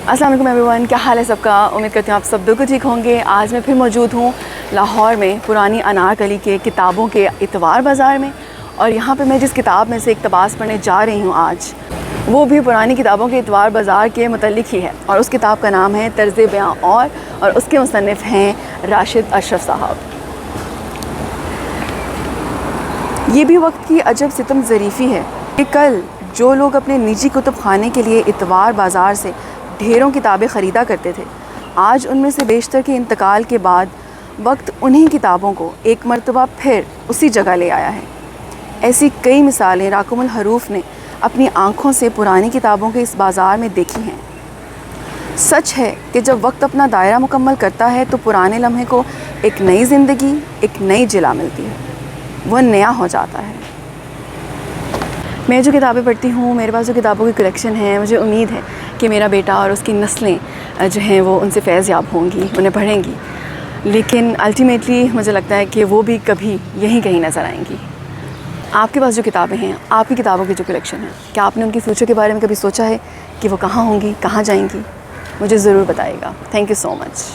अस्सलाम वालेकुम एवरीवन, क्या हाल है सबका। उम्मीद करती हूँ आप सब बिल्कुल ठीक होंगे। आज मैं फिर मौजूद हूँ लाहौर में पुरानी अनारकली के किताबों के इतवार बाज़ार में। और यहाँ पे मैं जिस किताब में से इक़्तिबास पढ़ने जा रही हूँ आज, वो भी पुरानी किताबों के इतवार बाज़ार के मुतल्लिक़ ही है। और उस किताब का नाम है तर्ज़े बयां और उसके मुसन्निफ़ हैं राशिद अशरफ साहब। ये भी वक्त की अजब सितम ज़रीफ़ी है कि कल जो लोग अपने निजी कुतुब खाने के लिए इतवार बाज़ार से ढेरों किताबें ख़रीदा करते थे, आज उनमें से बेशतर के इंतकाल के बाद वक्त उन्हीं किताबों को एक मरतबा फिर उसी जगह ले आया है। ऐसी कई मिसालें राकुमुल हरूफ ने अपनी आँखों से पुरानी किताबों के इस बाज़ार में देखी हैं। सच है कि जब वक्त अपना दायरा मुकम्मल करता है तो पुराने लम्हे को एक नई ज़िंदगी, एक नई जिला मिलती है, वह नया हो जाता है। मैं जो किताबें पढ़ती हूँ, मेरे पास जो किताबों की कलेक्शन है, मुझे उम्मीद है कि मेरा बेटा और उसकी नस्लें जो हैं वो उनसे फैज़ याब होंगी, उन्हें पढ़ेंगी। लेकिन अल्टीमेटली मुझे लगता है कि वो भी कभी यहीं कहीं नज़र आएंगी। आपके पास जो किताबें हैं, आपकी किताबों की जो कलेक्शन है, क्या आपने उनकी फ्यूचर के बारे में कभी सोचा है कि वो कहाँ होंगी, कहाँ जाएंगी? मुझे ज़रूर बताइएगा। Thank you so much.